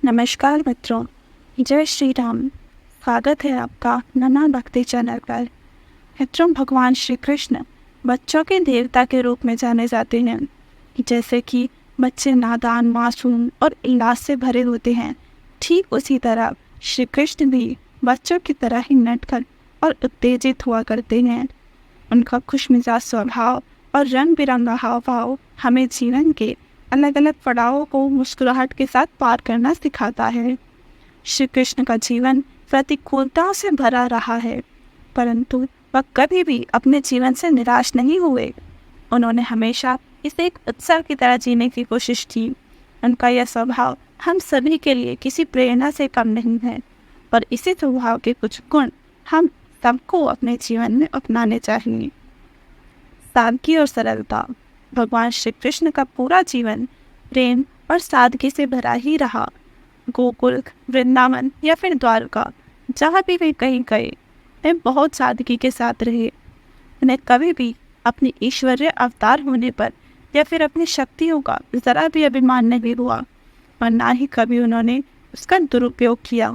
नमस्कार मित्रों, जय श्री राम। स्वागत है आपका नन्हा भक्ति चैनल पर। मित्रों, भगवान श्री कृष्ण बच्चों के देवता के रूप में जाने जाते हैं। जैसे कि बच्चे नादान, मासूम और इलाज से भरे होते हैं, ठीक उसी तरह श्री कृष्ण भी बच्चों की तरह ही नटखट और उत्तेजित हुआ करते हैं। उनका खुशमिजाज स्वभाव और रंग बिरंगा हाव भाव हमें जीवन के अलग अलग पड़ावों को मुस्कुराहट के साथ पार करना सिखाता है। श्री कृष्ण का जीवन प्रतिकूलताओं से भरा रहा है, परंतु वह कभी भी अपने जीवन से निराश नहीं हुए। उन्होंने हमेशा इसे एक उत्सव की तरह जीने की कोशिश की। उनका यह स्वभाव हम सभी के लिए किसी प्रेरणा से कम नहीं है, पर इसी स्वभाव के कुछ गुण हम सबको अपने जीवन में अपनाने चाहिए। सादगी और सरलता। भगवान श्री कृष्ण का पूरा जीवन प्रेम और सादगी से भरा ही रहा। गोकुल, वृंदावन या फिर द्वारका, जहाँ भी वे कहीं गए, वे बहुत सादगी के साथ रहे। उन्हें कभी भी अपनी ईश्वरीय अवतार होने पर या फिर अपनी शक्तियों का जरा भी अभिमान नहीं हुआ, और ना ही कभी उन्होंने उसका दुरुपयोग किया।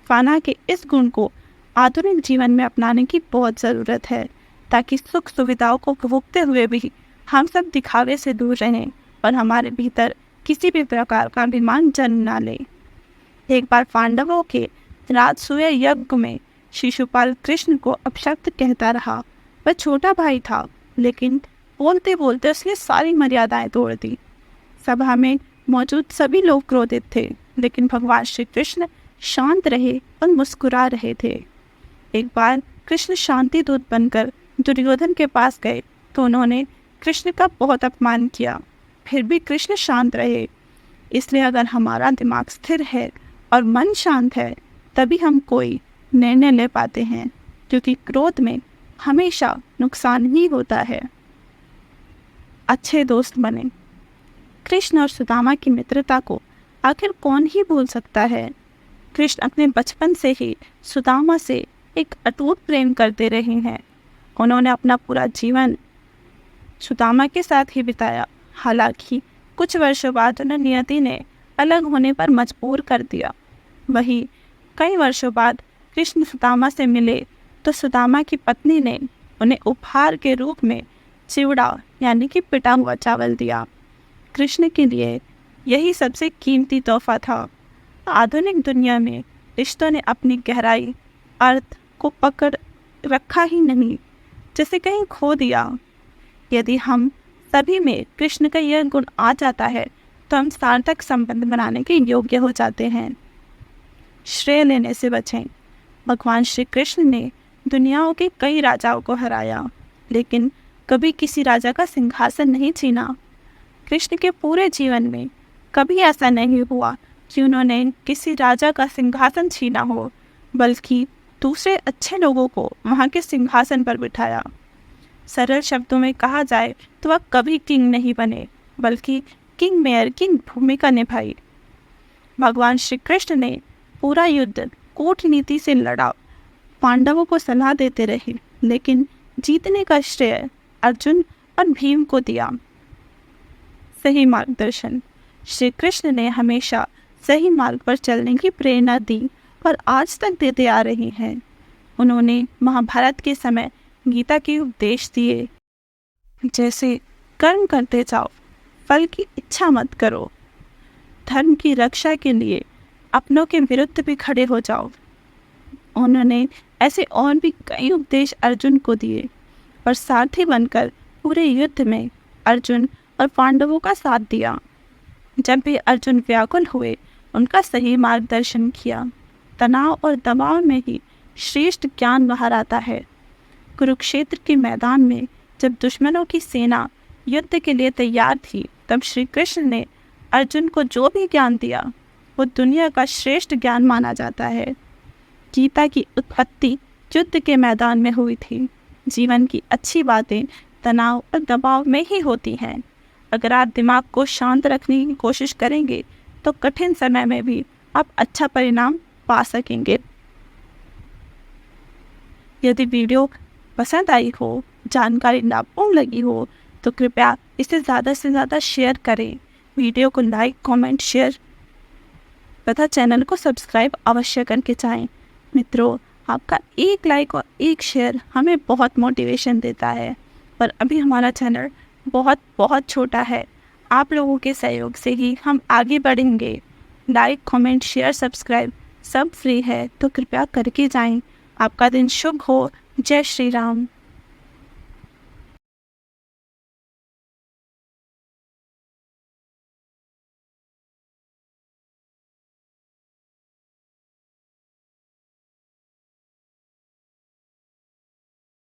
फाना के इस गुण को आधुनिक जीवन में अपनाने की बहुत ज़रूरत है, ताकि सुख सुविधाओं को भोगते हुए भी हम सब दिखावे से दूर रहें और हमारे भीतर किसी भी प्रकार का अभिमान जन्म ना ले। एक बार पांडवों के राजसूय यज्ञ में शिशुपाल कृष्ण को अपशब्द कहता रहा। वह छोटा भाई था, लेकिन बोलते बोलते उसने सारी मर्यादाएं तोड़ दी। सभा में मौजूद सभी लोग क्रोधित थे, लेकिन भगवान श्री कृष्ण शांत रहे और मुस्कुरा रहे थे। एक बार कृष्ण शांति दूत बनकर दुर्योधन के पास गए तो उन्होंने कृष्ण का बहुत अपमान किया, फिर भी कृष्ण शांत रहे। इसलिए अगर हमारा दिमाग स्थिर है और मन शांत है, तभी हम कोई निर्णय ले पाते हैं, क्योंकि क्रोध में हमेशा नुकसान ही होता है। अच्छे दोस्त बने। कृष्ण और सुदामा की मित्रता को आखिर कौन ही भूल सकता है। कृष्ण अपने बचपन से ही सुदामा से एक अटूट प्रेम करते रहे हैं। उन्होंने अपना पूरा जीवन सुदामा के साथ ही बिताया। हालांकि कुछ वर्षों बाद उन्हें नियति ने अलग होने पर मजबूर कर दिया। वहीं कई वर्षों बाद कृष्ण सुदामा से मिले तो सुदामा की पत्नी ने उन्हें उपहार के रूप में चिवड़ा यानी कि पिटा हुआ चावल दिया। कृष्ण के लिए यही सबसे कीमती तोहफा था। आधुनिक दुनिया में रिश्तों ने अपनी गहराई, अर्थ को पकड़ रखा ही नहीं, जैसे कहीं खो दिया। यदि हम सभी में कृष्ण का यह गुण आ जाता है तो हम सार्थक संबंध बनाने के योग्य हो जाते हैं। श्रेय लेने से बचें। भगवान श्री कृष्ण ने दुनियाओं के कई राजाओं को हराया, लेकिन कभी किसी राजा का सिंहासन नहीं छीना। कृष्ण के पूरे जीवन में कभी ऐसा नहीं हुआ कि उन्होंने किसी राजा का सिंहासन छीना हो, बल्कि दूसरे अच्छे लोगों को वहाँ के सिंहासन पर बिठाया। सरल शब्दों में कहा जाए तो वह कभी किंग नहीं बने, बल्कि किंग मेयर की भूमिका निभाई। भगवान श्री कृष्ण ने पूरा युद्ध कूटनीति से लड़ा, पांडवों को सलाह देते रहे, लेकिन जीतने का श्रेय अर्जुन और भीम को दिया। सही मार्गदर्शन। श्री कृष्ण ने हमेशा सही मार्ग पर चलने की प्रेरणा दी और आज तक देते आ रहे हैं। उन्होंने महाभारत के समय गीता के उपदेश दिए, जैसे कर्म करते जाओ, फल की इच्छा मत करो, धर्म की रक्षा के लिए अपनों के विरुद्ध भी खड़े हो जाओ। उन्होंने ऐसे और भी कई उपदेश अर्जुन को दिए और सारथी बनकर पूरे युद्ध में अर्जुन और पांडवों का साथ दिया। जब भी अर्जुन व्याकुल हुए, उनका सही मार्गदर्शन किया। तनाव और दबाव में ही श्रेष्ठ ज्ञान बाहर आता है। कुरुक्षेत्र के मैदान में जब दुश्मनों की सेना युद्ध के लिए तैयार थी, तब श्री कृष्ण ने अर्जुन को जो भी ज्ञान दिया, वो दुनिया का श्रेष्ठ ज्ञान माना जाता है। गीता की उत्पत्ति युद्ध के मैदान में हुई थी। जीवन की अच्छी बातें तनाव और दबाव में ही होती हैं। अगर आप दिमाग को शांत रखने की कोशिश करेंगे तो कठिन समय में भी आप अच्छा परिणाम पा सकेंगे। यदि वीडियो पसंद आई हो, जानकारी लाभपूर्ण लगी हो, तो कृपया इसे ज़्यादा से ज़्यादा शेयर करें। वीडियो को लाइक, कमेंट, शेयर तथा चैनल को सब्सक्राइब अवश्य करके जाएं। मित्रों, आपका एक लाइक और एक शेयर हमें बहुत मोटिवेशन देता है, पर अभी हमारा चैनल बहुत बहुत छोटा है। आप लोगों के सहयोग से ही हम आगे बढ़ेंगे। लाइक, कमेंट, शेयर, सब्सक्राइब सब फ्री है, तो कृपया करके जाएं। आपका दिन शुभ हो। जय श्री राम।